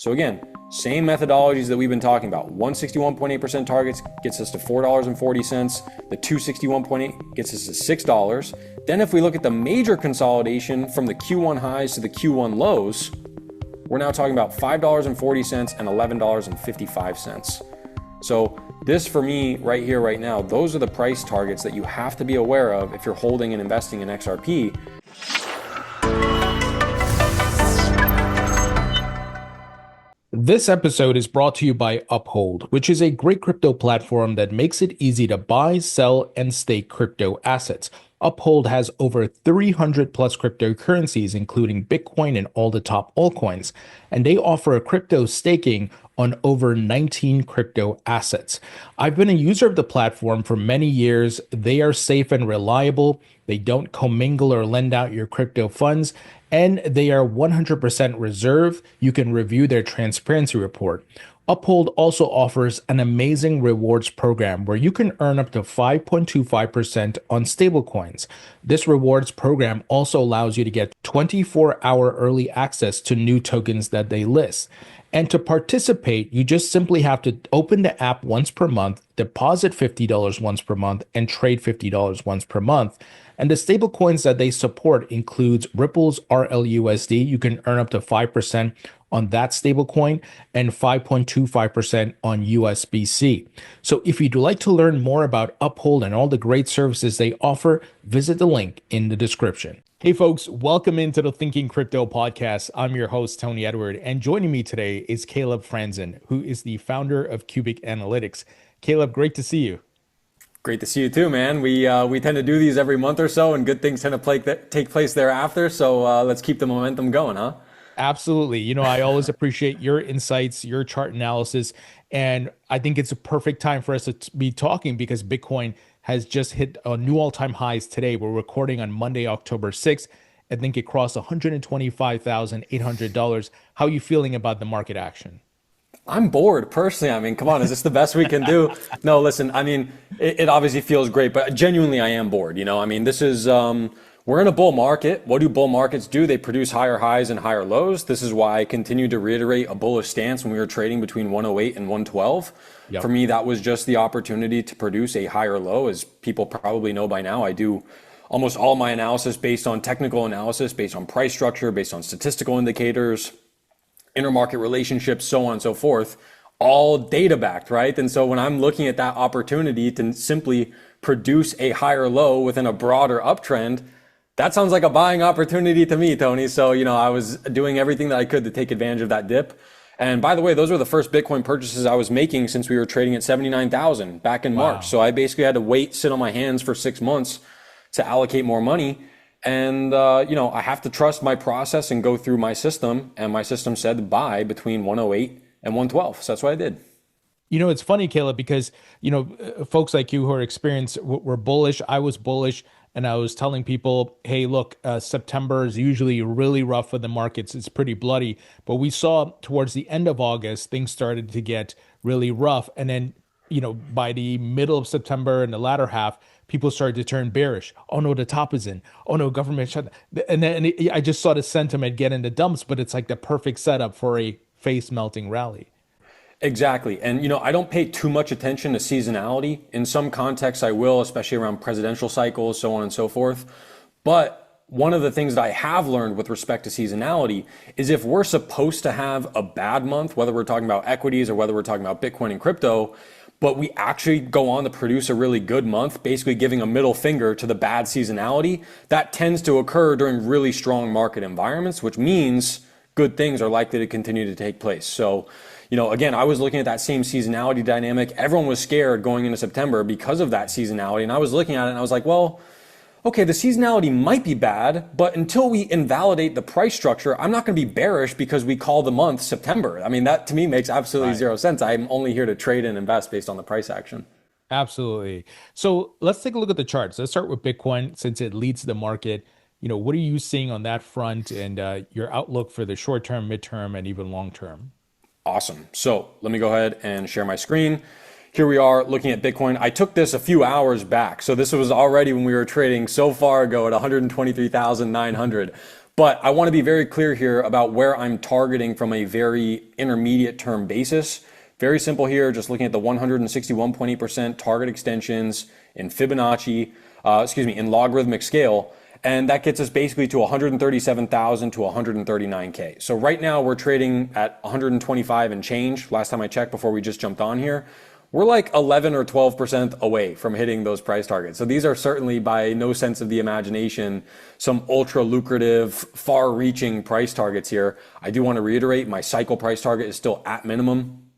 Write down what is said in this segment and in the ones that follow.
So again, same methodologies that we've been talking about. 161.8% targets gets us to $4.40. The 261.8 gets us to $6. Then if we look at the major consolidation from the Q1 highs to the Q1 lows, we're now talking about $5.40 and $11.55. So this for me right here, right now, those are the price targets that you have to be aware of if you're holding and investing in XRP. This episode is brought to you by Uphold, which is a great crypto platform that makes it easy to buy, sell, and stake crypto assets. Uphold has over 300 plus cryptocurrencies, including Bitcoin and all the top altcoins, and they offer a crypto staking on over 19 crypto assets. I've been a user of the platform for many years. They are safe and reliable. They don't commingle or lend out your crypto funds, and they are 100% reserved. You can review their transparency report. Uphold also offers an amazing rewards program where you can earn up to 5.25% on stablecoins. This rewards program also allows you to get 24-hour early access to new tokens that they list. And to participate, you just simply have to open the app once per month, deposit $50 once per month, and trade $50 once per month. And the stablecoins that they support includes Ripple's RLUSD. You can earn up to 5% on that stablecoin and 5.25% on USBC. So if you'd like to learn more about Uphold and all the great services they offer, visit the link in the description. Hey folks, welcome into the Thinking Crypto podcast. I'm your host, Tony Edward, and joining me today is Caleb Franzen, who is the founder of Cubic Analytics. Caleb, great to see you. Great to see you too, man. We tend to do these every month or so, and good things tend to take place thereafter. So let's keep the momentum going, huh? Absolutely. You know, I always appreciate your insights, your chart analysis, and I think it's a perfect time for us to be talking because Bitcoin has just hit a new all-time highs today. We're recording on Monday, October 6th. I think it crossed $125,800. How are you feeling about the market action? I'm bored personally. I mean, come on, is this the best we can do? No, listen, I mean, it obviously feels great, but genuinely I am bored. You know, I mean, this is, we're in a bull market. What do bull markets do? They produce higher highs and higher lows. This is why I continue to reiterate a bullish stance when we were trading between 108 and 112. Yep. For me, that was just the opportunity to produce a higher low. As people probably know by now, I do almost all my analysis based on technical analysis, based on price structure, based on statistical indicators, intermarket relationships, so on and so forth, all data backed, right? And so when I'm looking at that opportunity to simply produce a higher low within a broader uptrend, that sounds like a buying opportunity to me, Tony. So, you know, I was doing everything that I could to take advantage of that dip. And by the way, those were the first Bitcoin purchases I was making since we were trading at 79,000 back in March. So I basically had to sit on my hands for 6 months to allocate more money. And, you know, I have to trust my process and go through my system. And my system said to buy between 108 and 112. So that's what I did. You know, it's funny, Caleb, because, you know, folks like you who are experienced were bullish. I was bullish. And I was telling people, hey, look, September is usually really rough for the markets. It's pretty bloody. But we saw towards the end of August, things started to get really rough. And then, you know, by the middle of September and the latter half, people started to turn bearish. Oh, no, the top is in. Oh, no, government shut. And then I just saw the sentiment get in the dumps. But it's like the perfect setup for a face melting rally. Exactly. And, you know, I don't pay too much attention to seasonality. In some contexts, I will, especially around presidential cycles, so on and so forth. But one of the things that I have learned with respect to seasonality is if we're supposed to have a bad month, whether we're talking about equities or whether we're talking about Bitcoin and crypto, but we actually go on to produce a really good month, basically giving a middle finger to the bad seasonality, that tends to occur during really strong market environments, which means good things are likely to continue to take place. So, you know, again, I was looking at that same seasonality dynamic. Everyone was scared going into September because of that seasonality. And I was looking at it and I was like, well, okay, the seasonality might be bad, but until we invalidate the price structure, I'm not going to be bearish because we call the month September. I mean, that to me makes absolutely zero sense. I'm only here to trade and invest based on the price action. Absolutely. So let's take a look at the charts. Let's start with Bitcoin since it leads the market. You know, what are you seeing on that front and your outlook for the short term, midterm, and even long term? Awesome. So let me go ahead and share my screen. Here we are looking at Bitcoin. I took this a few hours back. So this was already when we were trading so far ago at 123,900. But I want to be very clear here about where I'm targeting from a very intermediate term basis. Very simple here, just looking at the 161.8% target extensions in Fibonacci, in logarithmic scale. And that gets us basically to 137,000 to 139K. So right now we're trading at 125 and change. Last time I checked before we just jumped on here, we're like 11 or 12% away from hitting those price targets. So these are certainly, by no sense of the imagination, some ultra lucrative, far reaching price targets here. I do want to reiterate, my cycle price target is still at minimum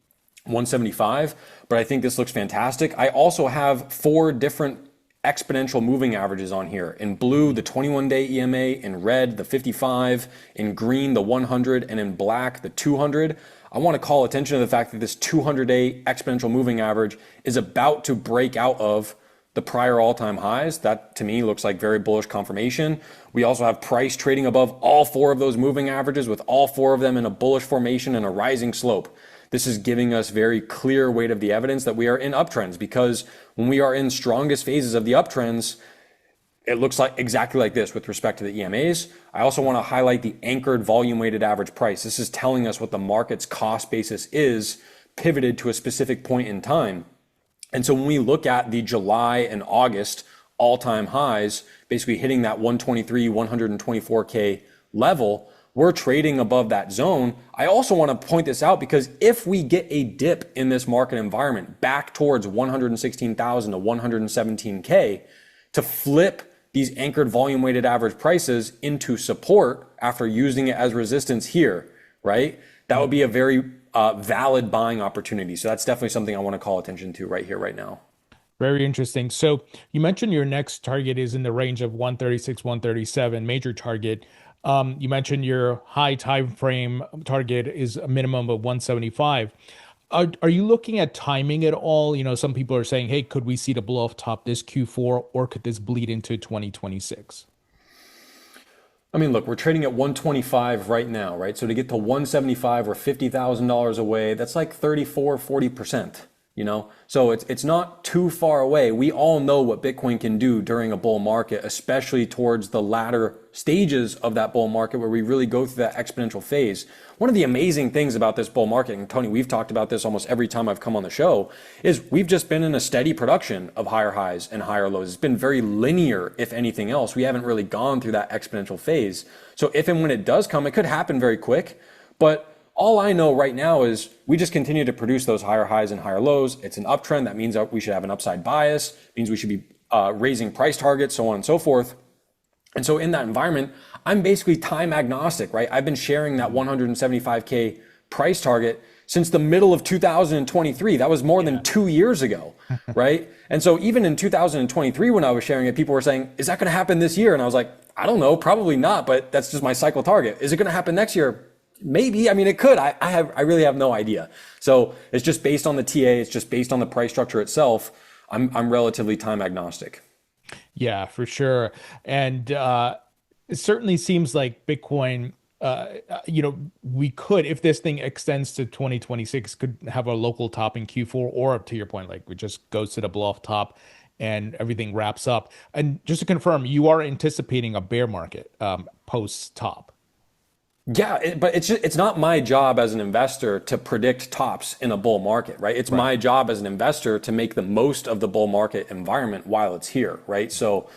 175, but I think this looks fantastic. I also have 4 different exponential moving averages on here. In blue, the 21-day EMA, in red, the 55, in green, the 100, and in black, the 200. I want to call attention to the fact that this 200-day exponential moving average is about to break out of the prior all-time highs. That to me looks like very bullish confirmation. We also have price trading above all 4 of those moving averages, with all 4 of them in a bullish formation and a rising slope. This is giving us very clear weight of the evidence that we are in uptrends, because when we are in strongest phases of the uptrends, it looks like exactly like this with respect to the EMAs. I also want to highlight the anchored volume weighted average price. This is telling us what the market's cost basis is pivoted to a specific point in time. And so when we look at the July and August all-time highs, basically hitting that 123, 124K level, we're trading above that zone. I also want to point this out because if we get a dip in this market environment back towards 116,000 to 117K, to flip these anchored volume weighted average prices into support after using it as resistance here, right? That would be a very valid buying opportunity. So that's definitely something I want to call attention to right here, right now. Very interesting. So you mentioned your next target is in the range of 136, 137, major target. You mentioned your high time frame target is a minimum of 175. Are you looking at timing at all? You know, some people are saying, hey, could we see the blow off top this Q4, or could this bleed into 2026? I mean, look, we're trading at 125 right now, right? So to get to 175, we're $50,000 away. That's like 34, 40%, you know? So it's not too far away. We all know what Bitcoin can do during a bull market, especially towards the latter stages of that bull market where we really go through that exponential phase. One of the amazing things about this bull market, and Tony, we've talked about this almost every time I've come on the show, is we've just been in a steady production of higher highs and higher lows. It's been very linear, if anything else. We haven't really gone through that exponential phase. So if and when it does come, it could happen very quick. But all I know right now is we just continue to produce those higher highs and higher lows. It's an uptrend. That means that we should have an upside bias. It means we should be raising price targets, so on and so forth. And so in that environment, I'm basically time agnostic, right? I've been sharing that 175K price target since the middle of 2023. That was more than 2 years ago, right? And so even in 2023, when I was sharing it, people were saying, is that going to happen this year? And I was like, I don't know, probably not, but that's just my cycle target. Is it going to happen next year? Maybe. I mean, it could. I really have no idea. So it's just based on the TA. It's just based on the price structure itself. I'm relatively time agnostic. Yeah, for sure. And it certainly seems like Bitcoin, we could, if this thing extends to 2026, could have a local top in Q4, or up to your point, like it just goes to the blow off top and everything wraps up. And just to confirm, you are anticipating a bear market post top. Yeah, but it's not my job as an investor to predict tops in a bull market, right? It's my job as an investor to make the most of the bull market environment while it's here, right? So,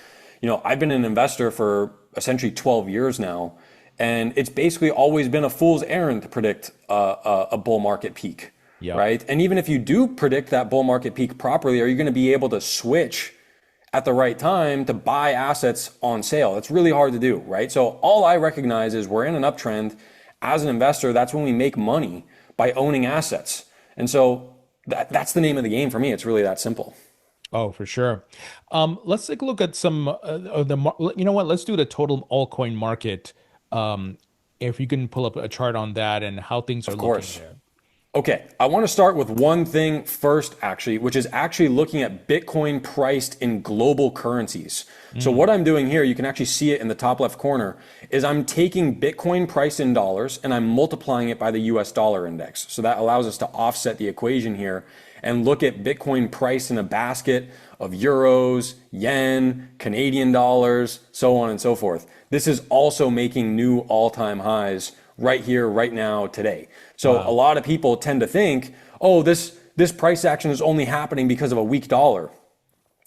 I've been an investor for essentially 12 years now, and it's basically always been a fool's errand to predict a bull market peak, right? And even if you do predict that bull market peak properly, are you going to be able to switch at the right time to buy assets on sale? It's really hard to do, right? So all I recognize is we're in an uptrend. As an investor, that's when we make money, by owning assets. And so that's the name of the game for me. It's really that simple. Oh, for sure. Let's take a look at some of the, you know what, let's do the total altcoin market. If you can pull up a chart on that and how things are Of looking course. there. Okay, I want to start with one thing first, actually, which is actually looking at Bitcoin priced in global currencies. So what I'm doing here, you can actually see it in the top left corner, is I'm taking Bitcoin priced in dollars and I'm multiplying it by the US dollar index. So that allows us to offset the equation here and look at Bitcoin priced in a basket of euros, yen, Canadian dollars, so on and so forth. This is also making new all-time highs right here, right now, today. So a lot of people tend to think, oh, this price action is only happening because of a weak dollar.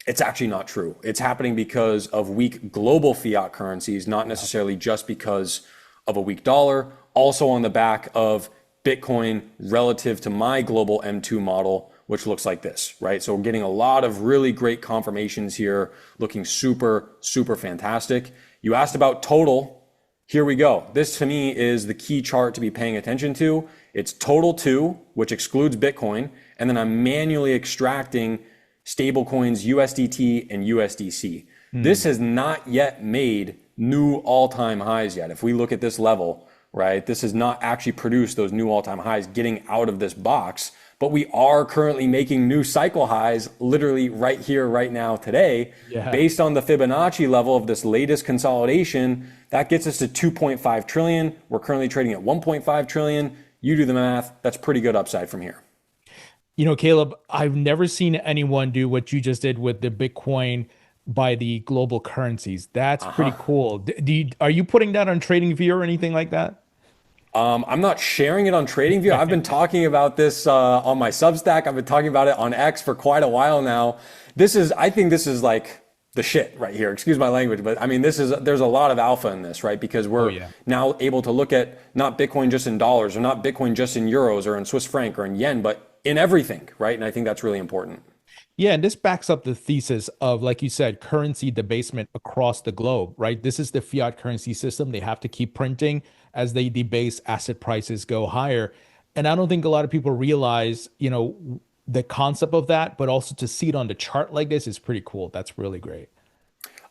It's actually not true. It's happening because of weak global fiat currencies, not necessarily just because of a weak dollar. Also on the back of Bitcoin relative to my global M2 model, which looks like this, right? So we're getting a lot of really great confirmations here, looking super, super fantastic. You asked about total. Here we go. This to me is the key chart to be paying attention to. It's total 2, which excludes Bitcoin, and then I'm manually extracting stablecoins USDT and USDC. This has not yet made new all-time highs yet. If we look at this level, right, this has not actually produced those new all-time highs getting out of this box, but we are currently making new cycle highs literally right here, right now, today, based on the Fibonacci level of this latest consolidation. That gets us to 2.5 trillion. We're currently trading at 1.5 trillion. You do the math. That's pretty good upside from here. You know, Caleb, I've never seen anyone do what you just did with the Bitcoin by the global currencies. That's pretty cool. Are you putting that on TradingView or anything like that? I'm not sharing it on TradingView. I've been talking about this on my Substack. I've been talking about it on X for quite a while now. I think this is like the shit right here. Excuse my language, but I mean, there's a lot of alpha in this, right? Because we're now able to look at not Bitcoin just in dollars, or not Bitcoin just in euros or in Swiss franc or in yen, but in everything, right? And I think that's really important. Yeah, and this backs up the thesis of, like you said, currency debasement across the globe, right? This is the fiat currency system. They have to keep printing as they debase, asset prices go higher. And I don't think a lot of people realize, the concept of that, but also to see it on the chart like this is pretty cool. That's really great.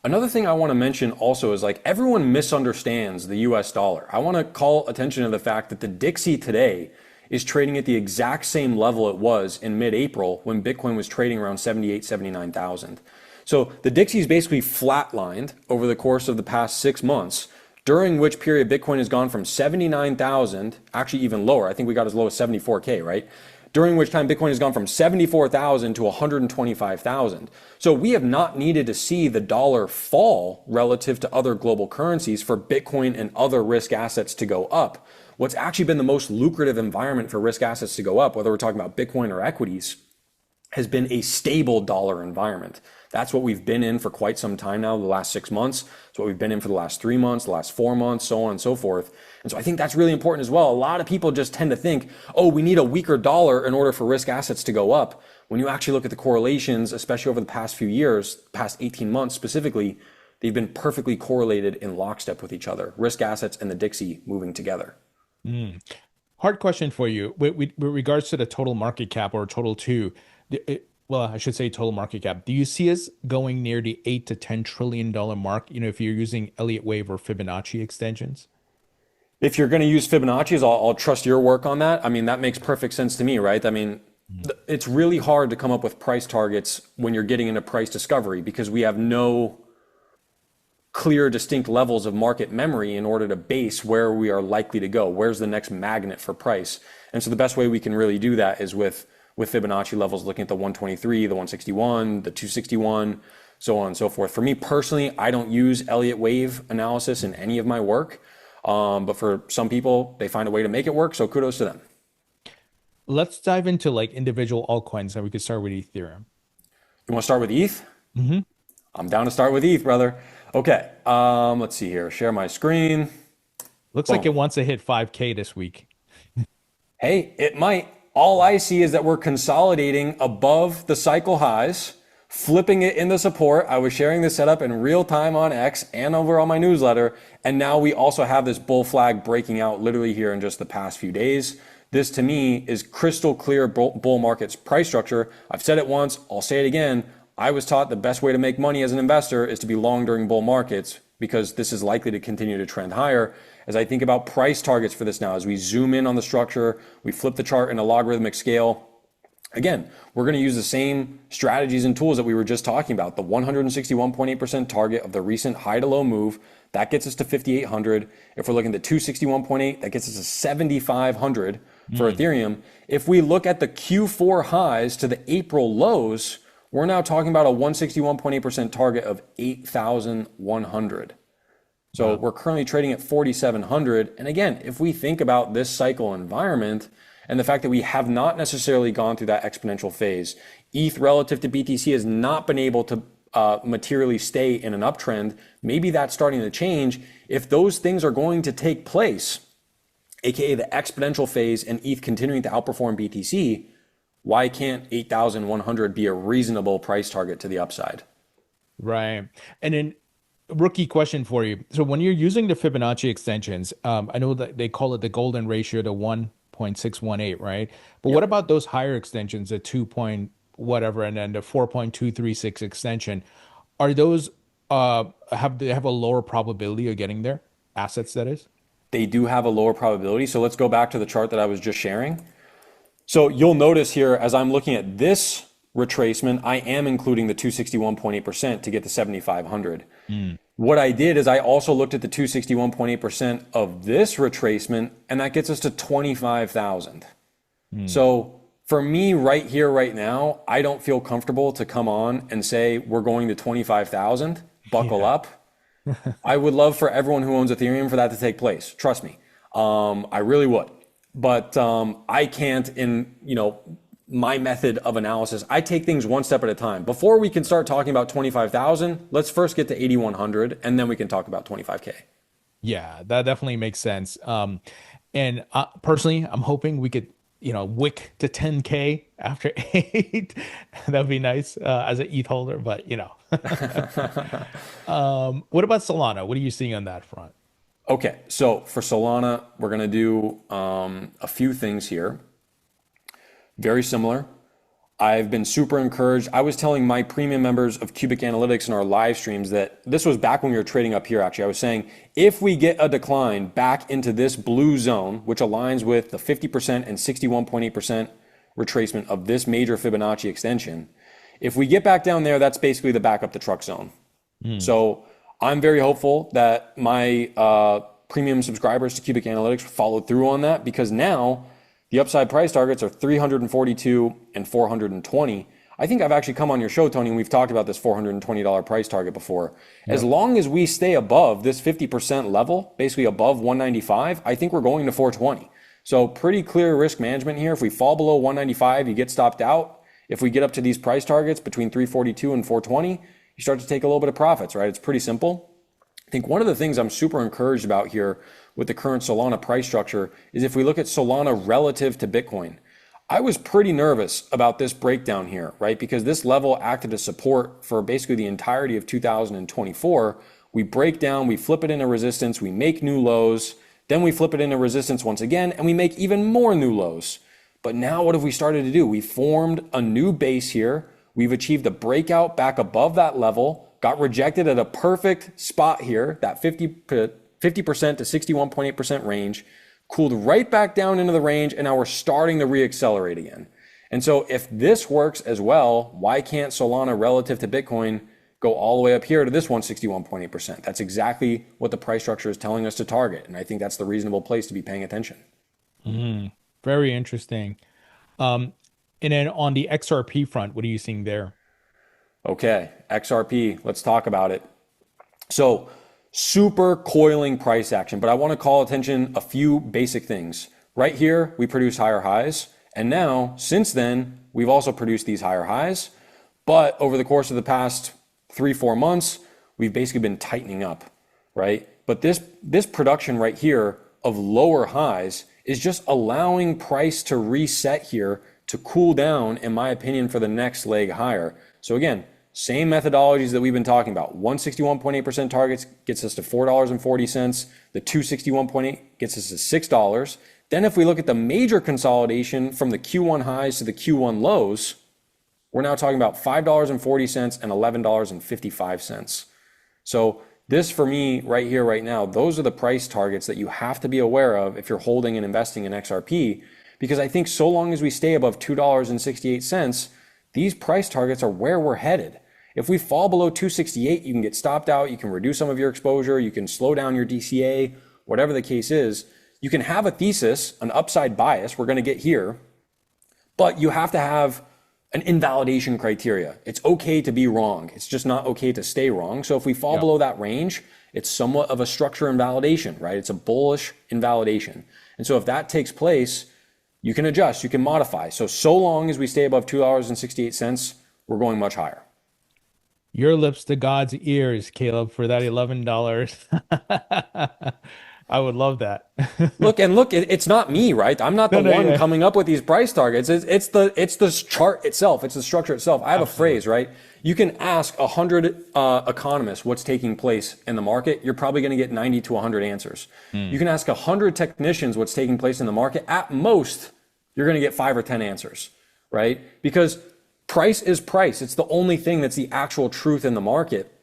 Another thing I want to mention also is, like, everyone misunderstands the US dollar. I want to call attention to the fact that the Dixie today is trading at the exact same level it was in mid-April when Bitcoin was trading around 78, 79,000. So the Dixie is basically flatlined over the course of the past 6 months, during which period Bitcoin has gone from 79,000, actually even lower. I think we got as low as 74K, right? During which time Bitcoin has gone from 74,000 to 125,000. So we have not needed to see the dollar fall relative to other global currencies for Bitcoin and other risk assets to go up. What's actually been the most lucrative environment for risk assets to go up, whether we're talking about Bitcoin or equities, has been a stable dollar environment. That's what we've been in for quite some time now, the last 6 months. It's what we've been in for the last 3 months, the last 4 months, so on and so forth. And so I think that's really important as well. A lot of people just tend to think, oh, we need a weaker dollar in order for risk assets to go up. When you actually look at the correlations, especially over the past few years, past 18 months specifically, they've been perfectly correlated in lockstep with each other. Risk assets and the Dixie moving together. Hard question for you. With regards to the total market cap or total two, well, I should say total market cap. Do you see us going near the $8 to $10 trillion mark? If you're using Elliott wave or Fibonacci extensions? If you're going to use Fibonacci's, I'll trust your work on that. I mean, that makes perfect sense to me, right? I mean, it's really hard to come up with price targets when you're getting into price discovery because we have no clear, distinct levels of market memory in order to base where we are likely to go. Where's the next magnet for price? And so the best way we can really do that is with Fibonacci levels, looking at the 123, the 161, the 261, so on and so forth. For me personally, I don't use Elliott wave analysis in any of my work. But for some people, they find a way to make it work. So kudos to them. Let's dive into like individual altcoins, and we could start with Ethereum. You want to start with ETH? I'm down to start with ETH, brother. Okay, let's see here. Share my screen. Looks like it wants to hit 5K this week. Hey, it might. All I see is that we're consolidating above the cycle highs, flipping it into support. I was sharing this setup in real time on X and over on my newsletter. And now we also have this bull flag breaking out literally here in just the past few days. This to me is crystal clear bull market's price structure. I've said it once, I'll say it again. I was taught the best way to make money as an investor is to be long during bull markets because this is likely to continue to trend higher. as I think about price targets for this now, as we zoom in on the structure, we flip the chart in a logarithmic scale. Again, we're going to use the same strategies and tools that we were just talking about. The 161.8% target of the recent high to low move, that gets us to 5,800. If we're looking at the 261.8, that gets us to 7,500 for Ethereum. If we look at the Q4 highs to the April lows, we're now talking about a 161.8% target of 8,100. So we're currently trading at 4,700. And again, if we think about this cycle environment and the fact that we have not necessarily gone through that exponential phase, ETH relative to BTC has not been able to materially stay in an uptrend. Maybe that's starting to change. If those things are going to take place, aka the exponential phase and ETH continuing to outperform BTC, why can't 8,100 be a reasonable price target to the upside? Right. And then rookie question for you. So when you're using the Fibonacci extensions, I know that they call it the golden ratio to 1.618, right? But what about those higher extensions, the 2 point whatever, and then the 4.236 extension? Are those they have a lower probability of getting there? Assets, that is? They do have a lower probability. So let's go back to the chart that I was just sharing. So you'll notice here, as I'm looking at this retracement, I am including the 261.8% to get to 7,500. What I did is I also looked at the 261.8% of this retracement, and that gets us to 25,000. So for me right here, right now, I don't feel comfortable to come on and say we're going to 25,000, buckle up. I would love for everyone who owns Ethereum for that to take place. Trust me. I really would. But I can't, in my method of analysis, I take things one step at a time. Before we can start talking about 25,000, let's first get to 8,100, and then we can talk about 25K. Yeah, that definitely makes sense. And personally, I'm hoping we could, wick to 10K after 8. That'd be nice as an ETH holder, but what about Solana? What are you seeing on that front? Okay, so for Solana, we're going to do a few things here. Very similar. I've been super encouraged. I was telling my premium members of Cubic Analytics in our live streams that this was back when we were trading up here, actually. I was saying, if we get a decline back into this blue zone, which aligns with the 50% and 61.8% retracement of this major Fibonacci extension, if we get back down there, that's basically the back up the truck zone. So I'm very hopeful that my premium subscribers to Cubic Analytics followed through on that, because now the upside price targets are 342 and 420. I think I've actually come on your show, Tony, and we've talked about this $420 price target before. As long as we stay above this 50% level, basically above 195, I think we're going to 420. So pretty clear risk management here. If we fall below 195, you get stopped out. If we get up to these price targets between 342 and 420, you start to take a little bit of profits, right? It's pretty simple. I think one of the things I'm super encouraged about here with the current Solana price structure is if we look at Solana relative to Bitcoin. I was pretty nervous about this breakdown here, right? Because this level acted as support for basically the entirety of 2024. We break down, we flip it into resistance, we make new lows, then we flip it into resistance once again, and we make even more new lows. But now what have we started to do? We formed a new base here. We've achieved a breakout back above that level, got rejected at a perfect spot here, that 50% to 61.8% range, cooled right back down into the range, and now we're starting to reaccelerate again. And so if this works as well, why can't Solana relative to Bitcoin go all the way up here to this 161.8%? That's exactly what the price structure is telling us to target. And I think that's the reasonable place to be paying attention. Very interesting. And then on the XRP front, what are you seeing there? Okay, XRP, let's talk about it. So super coiling price action, but I want to call attention a few basic things. Right here, we produce higher highs. And now, since then, we've also produced these higher highs. But over the course of the past 3-4 months, we've basically been tightening up, right? But this production right here of lower highs is just allowing price to reset here to cool down, in my opinion, for the next leg higher. So again, same methodologies that we've been talking about. 161.8% targets gets us to $4.40. The 261.8 gets us to $6. Then if we look at the major consolidation from the Q1 highs to the Q1 lows, we're now talking about $5.40 and $11.55. So This for me right here, right now, those are the price targets that you have to be aware of if you're holding and investing in XRP, because I think so long as we stay above $2.68, these price targets are where we're headed. If we fall below 268, you can get stopped out, you can reduce some of your exposure, you can slow down your DCA, whatever the case is. You can have a thesis, an upside bias, we're going to get here, but you have to have an invalidation criteria. It's okay to be wrong. It's just not okay to stay wrong. So if we fall below that range, it's somewhat of a structure invalidation, right? It's a bullish invalidation. And so if that takes place, you can adjust, you can modify. So long as we stay above $2.68, we're going much higher. Your lips to God's ears, Caleb, for that $11. I would love that. Look, it's not me, right? I'm not the one coming up with these price targets. It's the chart itself. It's the structure itself. I have a phrase, right? You can ask 100 economists what's taking place in the market. You're probably going to get 90 to 100 answers. You can ask 100 technicians what's taking place in the market. At most, you're going to get 5 or 10 answers, right? Because price is price. It's the only thing that's the actual truth in the market.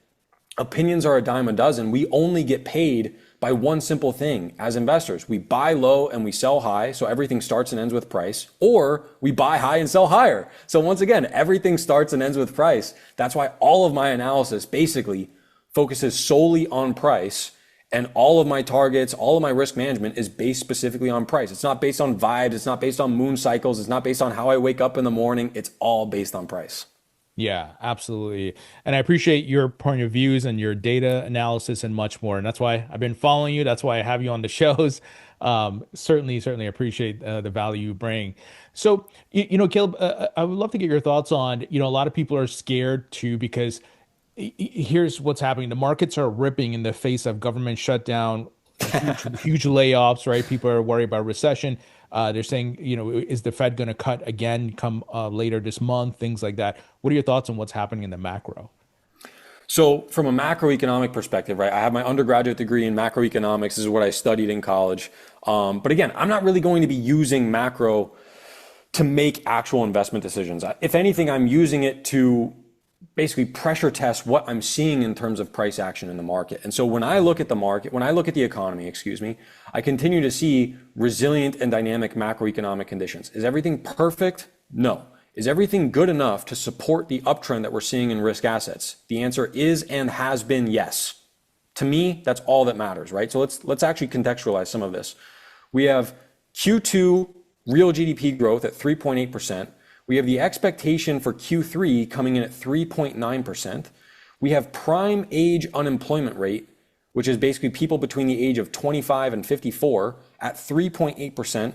Opinions are a dime a dozen. We only get paid by one simple thing as investors. We buy low and we sell high, so everything starts and ends with price, or we buy high and sell higher. So once again, everything starts and ends with price. That's why all of my analysis basically focuses solely on price, and all of my targets, all of my risk management is based specifically on price. It's not based on vibes, it's not based on moon cycles, it's not based on how I wake up in the morning, it's all based on price. Yeah, absolutely. And I appreciate your point of views and your data analysis and much more. And that's why I've been following you. That's why I have you on the shows. Certainly appreciate the value you bring. So, Caleb, I would love to get your thoughts on, a lot of people are scared too, because here's what's happening. The markets are ripping in the face of government shutdown, huge layoffs, right? People are worried about recession. They're saying, is the Fed going to cut again come later this month? Things like that. What are your thoughts on what's happening in the macro? So from a macroeconomic perspective, right, I have my undergraduate degree in macroeconomics. This is what I studied in college. But again, I'm not really going to be using macro to make actual investment decisions. If anything, I'm using it to basically pressure test what I'm seeing in terms of price action in the market. And so when I look at the market, when I look at the economy, I continue to see resilient and dynamic macroeconomic conditions. Is everything perfect? No. Is everything good enough to support the uptrend that we're seeing in risk assets? The answer is and has been yes. To me, that's all that matters, right? So let's actually contextualize some of this. We have Q2 real GDP growth at 3.8%. We have the expectation for Q3 coming in at 3.9%. We have prime age unemployment rate, which is basically people between the age of 25 and 54, at 3.8%.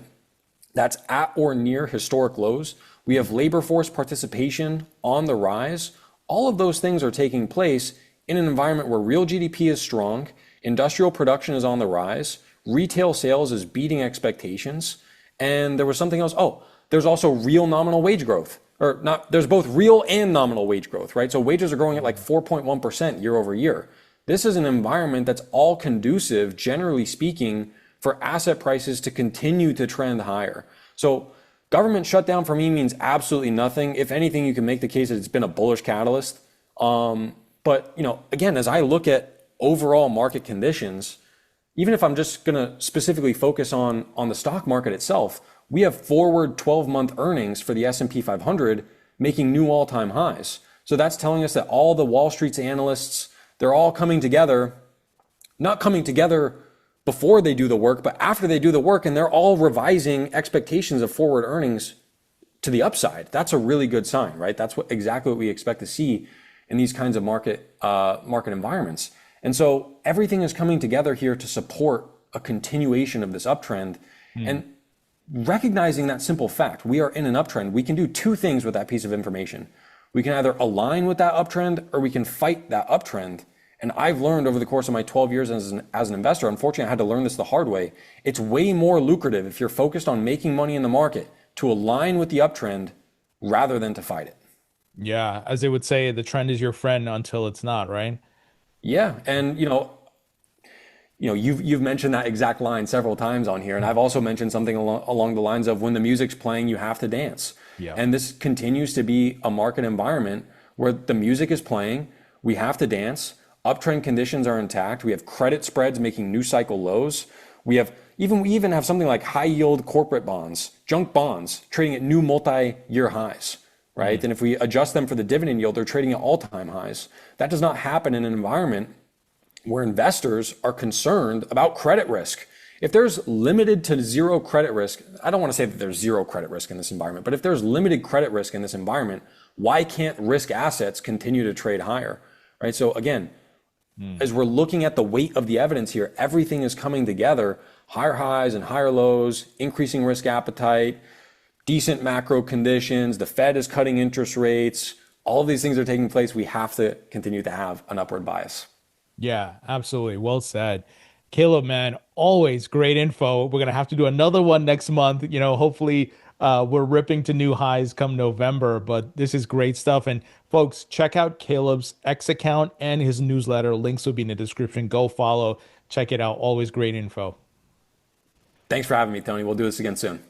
That's at or near historic lows. We have labor force participation on the rise. All of those things are taking place in an environment where real GDP is strong, industrial production is on the rise, retail sales is beating expectations, and there was something else. There's also real nominal wage growth, there's both real and nominal wage growth, right? So wages are growing at like 4.1% year over year. This is an environment that's all conducive, generally speaking, for asset prices to continue to trend higher. So government shutdown for me means absolutely nothing. If anything, you can make the case that it's been a bullish catalyst. But again, as I look at overall market conditions, even if I'm just gonna specifically focus on the stock market itself, we have forward 12-month earnings for the S&P 500 making new all-time highs. So that's telling us that all the Wall Street's analysts, they're all coming together, not coming together before they do the work, but after they do the work, and they're all revising expectations of forward earnings to the upside. That's a really good sign, right? That's exactly what we expect to see in these kinds of market environments. And so everything is coming together here to support a continuation of this uptrend. And recognizing that simple fact, we are in an uptrend, we can do two things with that piece of information. We can either align with that uptrend or we can fight that uptrend. And I've learned over the course of my 12 years as an investor, unfortunately, I had to learn this the hard way. It's way more lucrative if you're focused on making money in the market to align with the uptrend rather than to fight it. Yeah, as they would say, the trend is your friend until it's not, right? Yeah, and you've mentioned that exact line several times on here, and I've also mentioned something along the lines of when the music's playing, you have to dance. Yeah. And this continues to be a market environment where the music is playing, we have to dance. Uptrend conditions are intact. We have credit spreads making new cycle lows. We even have something like high yield corporate bonds, junk bonds trading at new multi-year highs, right? And if we adjust them for the dividend yield, they're trading at all-time highs. That does not happen in an environment where investors are concerned about credit risk. If there's limited to zero credit risk, I don't want to say that there's zero credit risk in this environment, but if there's limited credit risk in this environment, why can't risk assets continue to trade higher, right? So again, as we're looking at the weight of the evidence here, everything is coming together, higher highs and higher lows, increasing risk appetite, decent macro conditions, the Fed is cutting interest rates, all of these things are taking place. We have to continue to have an upward bias. Yeah, absolutely. Well said. Caleb, man, always great info. We're going to have to do another one next month. Hopefully we're ripping to new highs come November, but this is great stuff. And folks, check out Caleb's X account and his newsletter. Links will be in the description. Go follow, check it out. Always great info. Thanks for having me, Tony. We'll do this again soon.